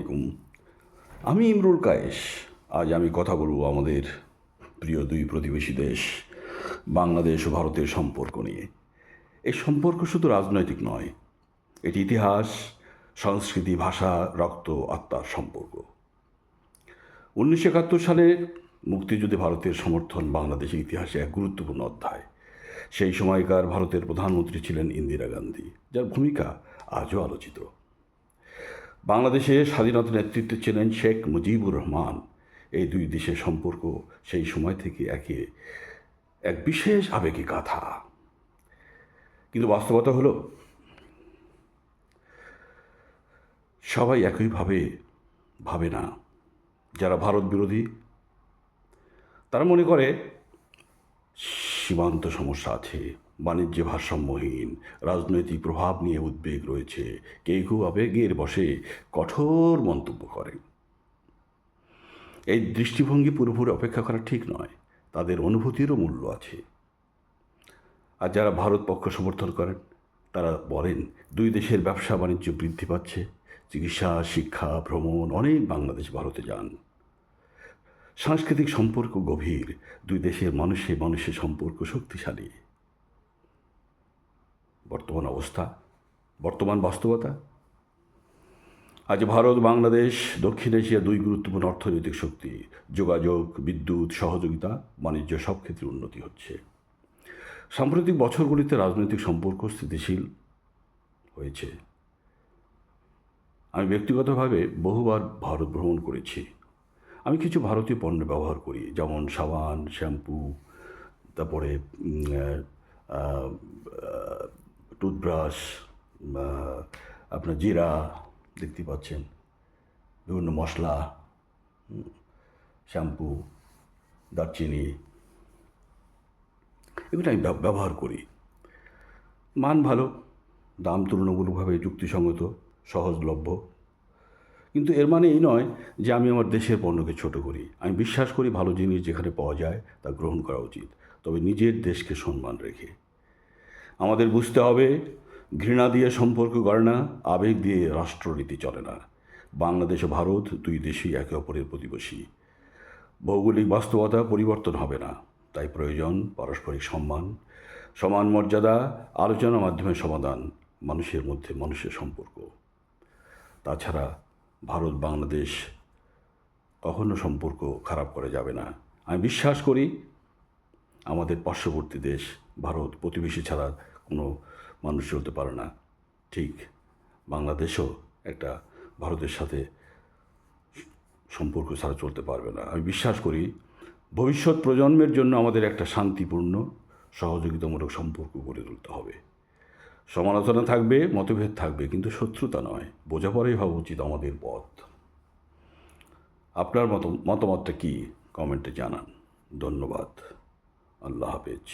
আলাইকুম। আমি ইমরুল কায়েস। আজ আমি কথা বলব আমাদের প্রিয় দুই প্রতিবেশী দেশ বাংলাদেশ ও ভারতের সম্পর্ক নিয়ে। এই সম্পর্ক শুধু রাজনৈতিক নয়, এটি ইতিহাস, সংস্কৃতি, ভাষা, রক্ত, আত্মার সম্পর্ক। 1971 সালে মুক্তিযুদ্ধে ভারতের সমর্থন বাংলাদেশের ইতিহাসে এক গুরুত্বপূর্ণ অধ্যায়। সেই সময়কার ভারতের প্রধানমন্ত্রী ছিলেন ইন্দিরা গান্ধী, যার ভূমিকা আজও আলোচিত। বাংলাদেশে স্বাধীনতা নেতৃত্বে ছিলেন শেখ মুজিবুর রহমান। এই দুই দেশের সম্পর্ক সেই সময় থেকে এক বিশেষ আবেগে গাথা। কিন্তু বাস্তবতা হলো, সবাই একইভাবে ভাবে না। যারা ভারত বিরোধী তারা মনে করে সীমান্ত সমস্যা আছে, বাণিজ্যে ভারসাম্যহীন, রাজনৈতিক প্রভাব নিয়ে উদ্বেগ রয়েছে। কেউ কেউ আবেগের বশে কঠোর মন্তব্য করেন। এই দৃষ্টিভঙ্গি পুরোপুরি অপেক্ষা করা ঠিক নয়। তাদের অনুভূতিরও মূল্য আছে। আর যারা ভারত পক্ষ সমর্থন করেন তারা বলেন, দুই দেশের ব্যবসা বাণিজ্য বৃদ্ধি পাচ্ছে, চিকিৎসা, শিক্ষা, ভ্রমণ, অনেক বাংলাদেশ ভারতে যান। সাংস্কৃতিক সম্পর্ক গভীর, দুই দেশের মানুষের সম্পর্ক শক্তিশালী। বর্তমান বাস্তবতা, আজ ভারত বাংলাদেশ দক্ষিণ এশিয়া দুই গুরুত্বপূর্ণ অর্থনৈতিক শক্তি। যোগাযোগ, বিদ্যুৎ, সহযোগিতা, বাণিজ্য সব ক্ষেত্রে উন্নতি হচ্ছে। সাম্প্রতিক বছরগুলিতে রাজনৈতিক সম্পর্ক স্থিতিশীল হয়েছে। আমি ব্যক্তিগতভাবে বহুবার ভারত ভ্রমণ করেছি। আমি কিছু ভারতীয় পণ্য ব্যবহার করি, যেমন সাবান, শ্যাম্পু, তারপরে টুথব্রাশ, আপনার জিরা দেখতে পাচ্ছেন, বিভিন্ন মশলা, শ্যাম্পু, দারচিনি, এগুলো আমি ব্যবহার করি। মান ভালো, দাম তুলনামূলকভাবে যুক্তিসঙ্গত, সহজলভ্য। কিন্তু এর মানে এই নয় যে আমি আমার দেশের পণ্যকে ছোট করি। আমি বিশ্বাস করি ভালো জিনিস যেখানে পাওয়া যায় তা গ্রহণ করা উচিত, তবে নিজের দেশকে সম্মান রেখে। আমাদের বুঝতে হবে, ঘৃণা দিয়ে সম্পর্ক গড়ে না, আবেগ দিয়ে রাষ্ট্রনীতি চলে না। বাংলাদেশ ও ভারত দুই দেশই একে অপরের প্রতিবেশী। ভৌগোলিক বাস্তবতা পরিবর্তন হবে না, তাই প্রয়োজন পারস্পরিক সম্মান, সমান মর্যাদা, আলোচনার মাধ্যমে সমাধান, মানুষের মধ্যে মানুষের সম্পর্ক। তাছাড়া ভারত বাংলাদেশ কখনো সম্পর্ক খারাপ করা যাবে না। আমি বিশ্বাস করি আমাদের পার্শ্ববর্তী দেশ ভারত প্রতিবেশী ছাড়া কোনো মানুষ চলতে পারে না। ঠিক বাংলাদেশও একটা ভারতের সাথে সম্পর্ক ছাড়া চলতে পারবে না। আমি বিশ্বাস করি ভবিষ্যৎ প্রজন্মের জন্য আমাদের একটা শান্তিপূর্ণ, সহযোগিতামূলক সম্পর্ক গড়ে তুলতে হবে। সমালোচনা থাকবে, মতভেদ থাকবে, কিন্তু শত্রুতা নয়। বোঝাপড়াই হওয়া উচিত আমাদের পথ। আপনার মতামতটা কি কমেন্টে জানান। ধন্যবাদ। আল্লাহ হাফেজ।